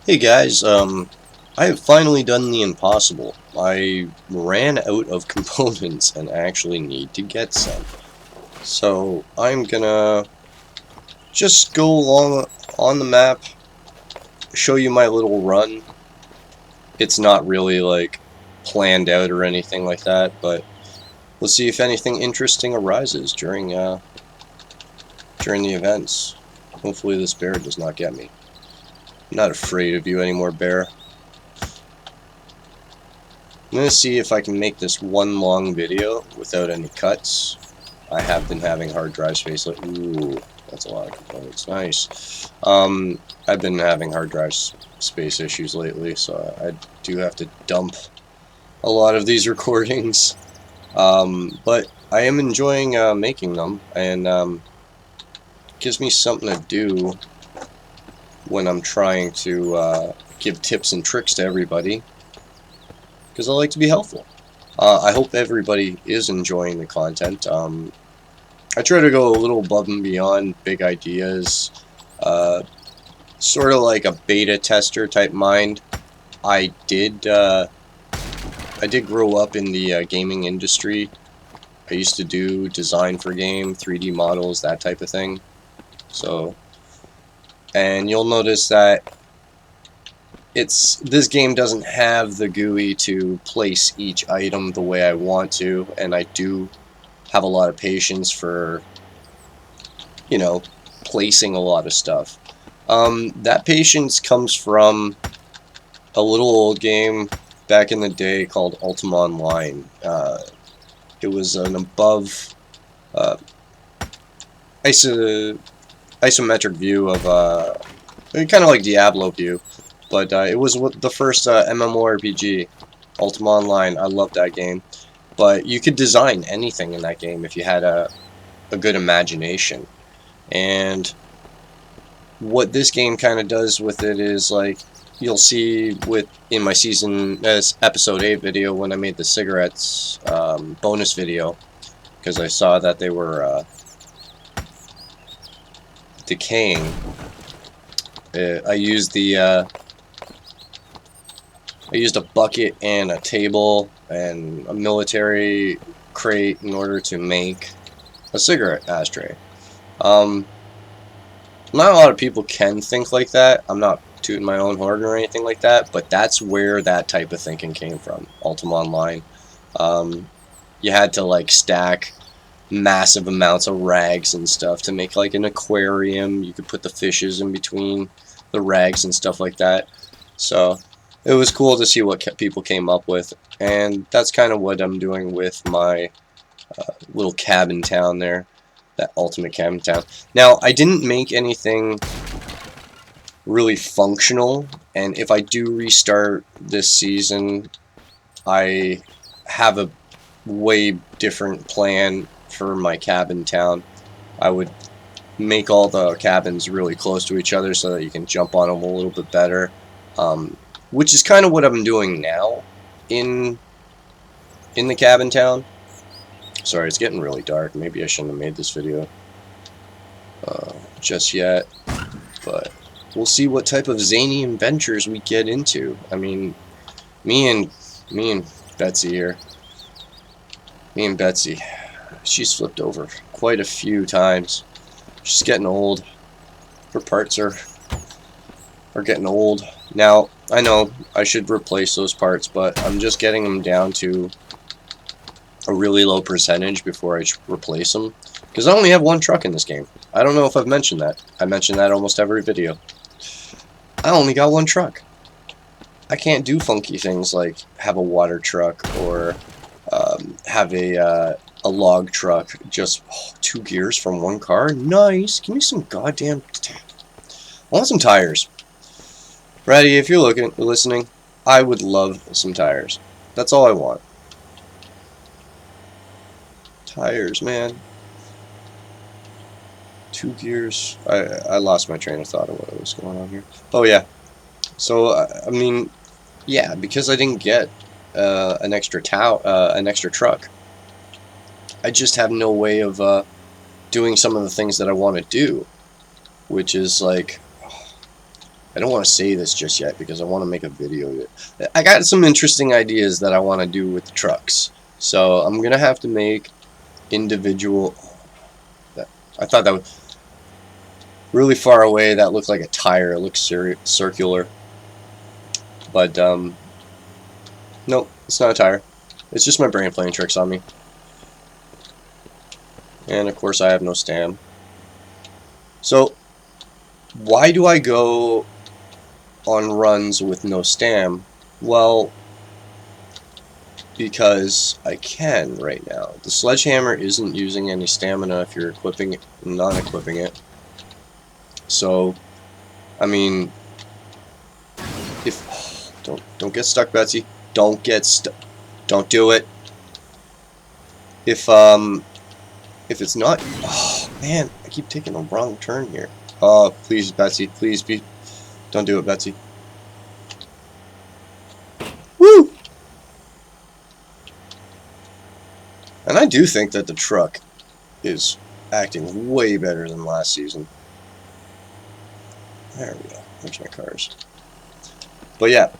Hey guys, I have finally done the impossible. I ran out of components and actually need to get some. So I'm gonna just go along on the map, show you my little run. It's not really like planned out or anything like that, but we'll see if anything interesting arises during the events. Hopefully this bear does not get me. I'm not afraid of you anymore, bear. I'm going to see if I can make this one long video without any cuts. I have been having hard drive space. Ooh, that's a lot of components. Nice. I've been having hard drive space issues lately, so I do have to dump a lot of these recordings. But I am enjoying making them, and gives me something to do when I'm trying to give tips and tricks to everybody, because I like to be helpful. I hope everybody is enjoying the content. I try to go a little above and beyond big ideas, sort of like a beta tester type mind. I did grow up in the gaming industry. I used to do design for game, 3D models, that type of thing. So, and you'll notice that this game doesn't have the GUI to place each item the way I want to, and I do have a lot of patience for, placing a lot of stuff. That patience comes from a little old game back in the day called Ultima Online. It was an above iso isometric view of kind of like Diablo view, but it was the first MMORPG, Ultima Online. I loved that game, but you could design anything in that game if you had a good imagination. And what this game kind of does with it is, like, you'll see in my season episode 8 video when I made the cigarettes bonus video, because I saw that they were decaying. I used a bucket and a table and a military crate in order to make a cigarette ashtray. Not a lot of people can think like that. I'm not tooting my own horn or anything like that, but that's where that type of thinking came from, Ultima Online. You had to, like, stack massive amounts of rags and stuff to make, like, an aquarium. You could put the fishes in between the rags and stuff like that. So it was cool to see what people came up with, and that's kind of what I'm doing with my little cabin town there, that ultimate cabin town. Now, I didn't make anything really functional, and if I do restart this season, I have a way different plan for my cabin town. I would make all the cabins really close to each other so that you can jump on them a little bit better, which is kind of what I'm doing now in the cabin town. Sorry, it's getting really dark. Maybe I shouldn't have made this video just yet, but we'll see what type of zany adventures we get into. I mean, me and Betsy here. Me and Betsy, she's flipped over quite a few times. She's getting old. Her parts are getting old. Now, I know I should replace those parts, but I'm just getting them down to a really low percentage before I replace them, because I only have one truck in this game. I don't know if I've mentioned that. I mention that almost every video. I only got one truck. I can't do funky things like have a water truck or have a log truck. Just 2 gears from one car. Nice. Give me some goddamn. I want some tires. Ratty, if you're listening, I would love some tires. That's all I want. Tires, man. 2 gears. I lost my train of thought of what was going on here. Oh yeah. So I mean, yeah, because I didn't get an extra truck, I just have no way of doing some of the things that I want to do, which is like I don't want to say this just yet because I want to make a video of it. I got some interesting ideas that I want to do with the trucks. So I'm going to have to make individual... I thought that was really far away. That looked like a tire. It looks circular. But, nope, it's not a tire. It's just my brain playing tricks on me. And, of course, I have no stam. So, why do I go on runs with no stam? Well, because I can right now. The sledgehammer isn't using any stamina if you're equipping it, not equipping it. So, I mean, if don't get stuck, Betsy. Don't get stuck. Don't do it. If it's not, oh man, I keep taking a wrong turn here. Oh, please, Betsy, please be, don't do it, Betsy. Woo! And I do think that the truck is acting way better than last season. There we go. There's my cars. But yeah,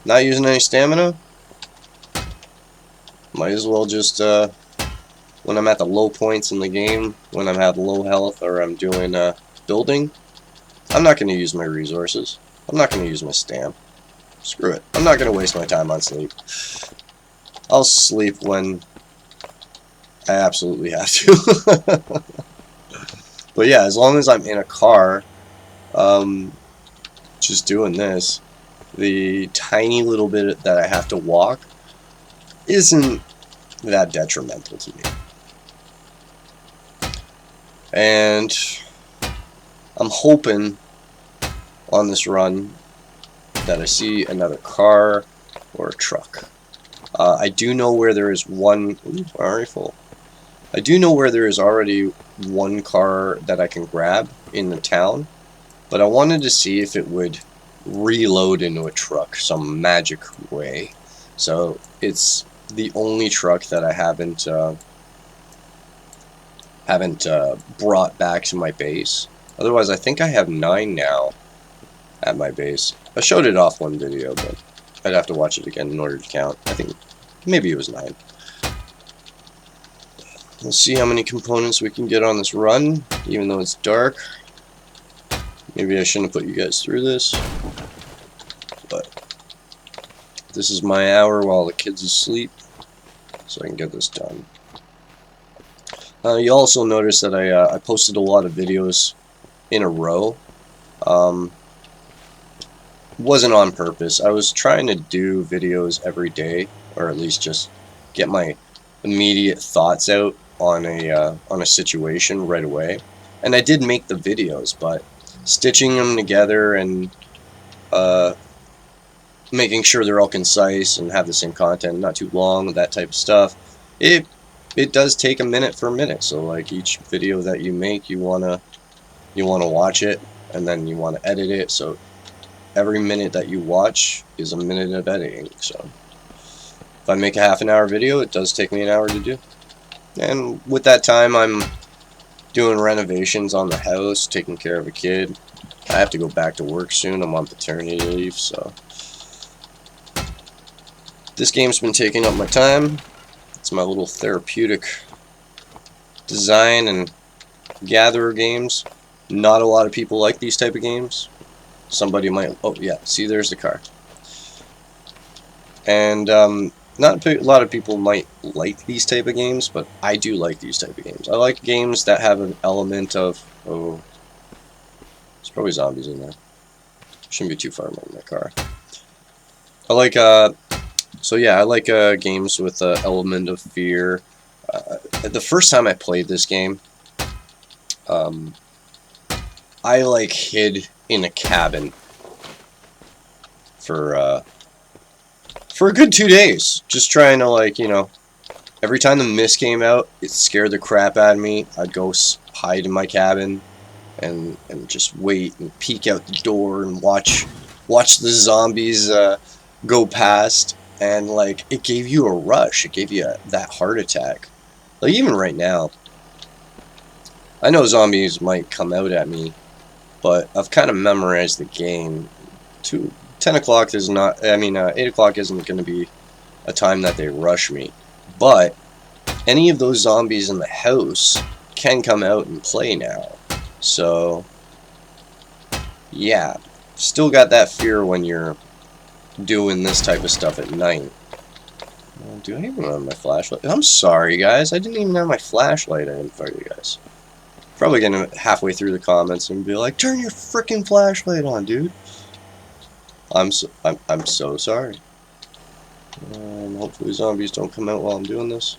not using any stamina. Might as well just, when I'm at the low points in the game, when I'm at low health or I'm doing building, I'm not going to use my resources. I'm not going to use my stam. Screw it. I'm not going to waste my time on sleep. I'll sleep when I absolutely have to. But yeah, as long as I'm in a car, just doing this, the tiny little bit that I have to walk isn't that detrimental to me. And I'm hoping on this run that I see another car or a truck. I do know where there is one. Ooh, already full. I do know where there is already one car that I can grab in the town, but I wanted to see if it would reload into a truck some magic way. So it's the only truck that I haven't brought back to my base. Otherwise, I think I have 9 now at my base. I showed it off one video, but I'd have to watch it again in order to count. I think maybe it was 9. Let's see how many components we can get on this run, even though it's dark. Maybe I shouldn't have put you guys through this, but this is my hour while the kids asleep, so I can get this done. You also notice that I posted a lot of videos in a row. Wasn't on purpose. I was trying to do videos every day, or at least just get my immediate thoughts out on a situation right away. And I did make the videos, but stitching them together and making sure they're all concise and have the same content, not too long, that type of stuff, it does take a minute for a minute. So like each video that you make, you wanna watch it, and then you want to edit it. So every minute that you watch is a minute of editing. So if I make a half-an-hour video, it does take me an hour to do. And with that time, I'm doing renovations on the house, taking care of a kid. I have to go back to work soon. I'm on paternity leave, so this game's been taking up my time. It's my little therapeutic design and gatherer games. Not a lot of people like these type of games. Somebody might, oh yeah, see, there's the car. And not a lot of people might like these type of games, but I do like these type of games. I like games that have an element of, oh, there's probably zombies in there. Shouldn't be too far from my car. I like, so yeah, I like games with an element of fear. The first time I played this game, I like hid in a cabin for a good 2 days, just trying to, like, you know, every time the mist came out, it scared the crap out of me. I'd go hide in my cabin and just wait and peek out the door and watch the zombies go past, and like it gave you a rush. It gave you that heart attack. Like even right now, I know zombies might come out at me, but I've kind of memorized the game. 10 o'clock is not, 8 o'clock isn't going to be a time that they rush me, but any of those zombies in the house can come out and play now. So yeah, still got that fear when you're doing this type of stuff at night. Do I even have my flashlight? I'm sorry, guys. I didn't even have my flashlight. I invite you guys. Probably gonna halfway through the comments and be like, "Turn your freaking flashlight on, dude." I'm so sorry. Hopefully zombies don't come out while I'm doing this.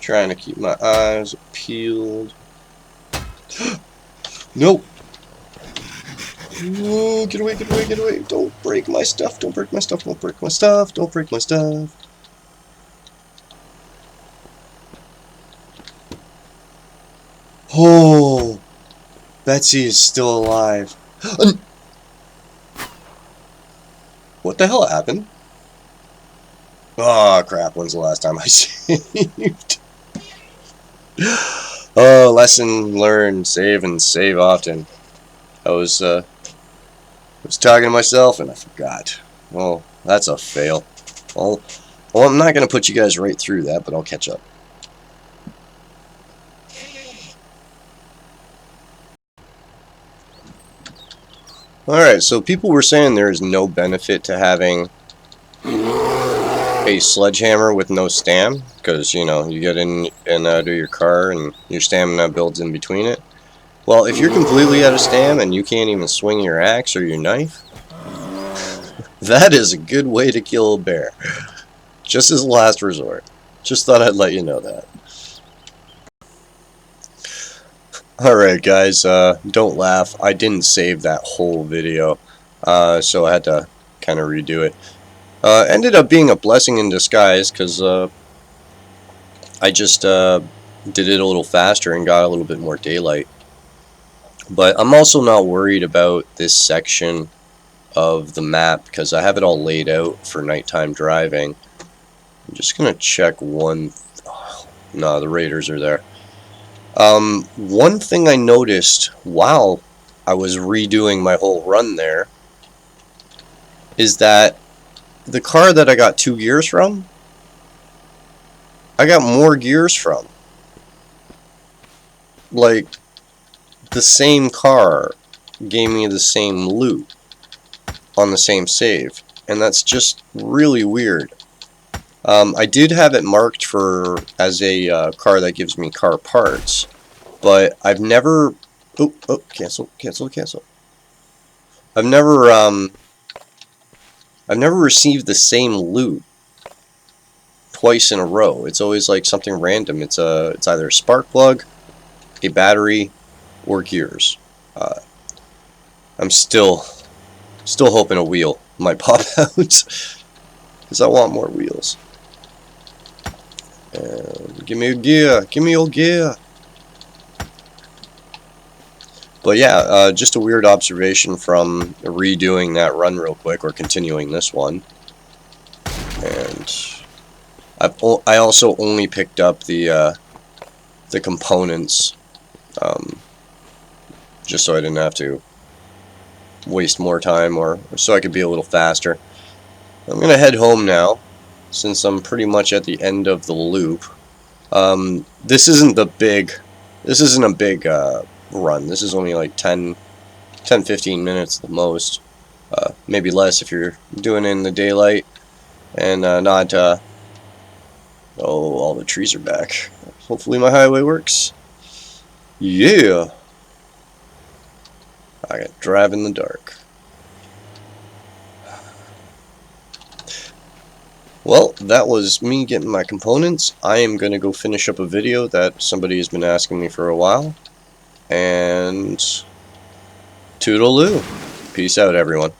Trying to keep my eyes peeled. Nope. No, get away, get away, get away. Don't break my stuff, don't break my stuff, don't break my stuff, don't break my stuff. Oh, Betsy is still alive. What the hell happened? Oh crap, when's the last time I saved? Oh, lesson learned, save and save often. I was talking to myself and I forgot. Oh, that's a fail. Well, I'm not going to put you guys right through that, but I'll catch up. Alright, so people were saying there is no benefit to having a sledgehammer with no stam, because, you know, you get in and out of your car and your stamina builds in between it. Well, if you're completely out of stam and you can't even swing your axe or your knife, that is a good way to kill a bear. Just as a last resort. Just thought I'd let you know that. Alright guys, don't laugh. I didn't save that whole video, so I had to kind of redo it. Ended up being a blessing in disguise, because I just did it a little faster and got a little bit more daylight. But I'm also not worried about this section of the map, because I have it all laid out for nighttime driving. I'm just going to check one... Oh, no, the raiders are there. One thing I noticed while I was redoing my whole run there is that the car that I got 2 gears from, I got more gears from. Like, the same car gave me the same loot on the same save, and that's just really weird. I did have it marked for as a car that gives me car parts, but I've never... Oh, cancel. I've never received the same loot twice in a row. It's always like something random. It's either a spark plug, a battery, or gears. I'm still hoping a wheel might pop out, because I want more wheels. And give me a gear, give me your gear. But yeah, just a weird observation from redoing that run real quick, or continuing this one. And I also only picked up the components, just so I didn't have to waste more time, or so I could be a little faster. I'm gonna head home now, since I'm pretty much at the end of the loop. This isn't a big run. This is only like 10-15 minutes at the most. Maybe less if you're doing it in the daylight and not oh, all the trees are back. Hopefully my highway works. Yeah, I got drive in the dark. Well, that was me getting my components. I am going to go finish up a video that somebody has been asking me for a while. And toodaloo. Peace out, everyone.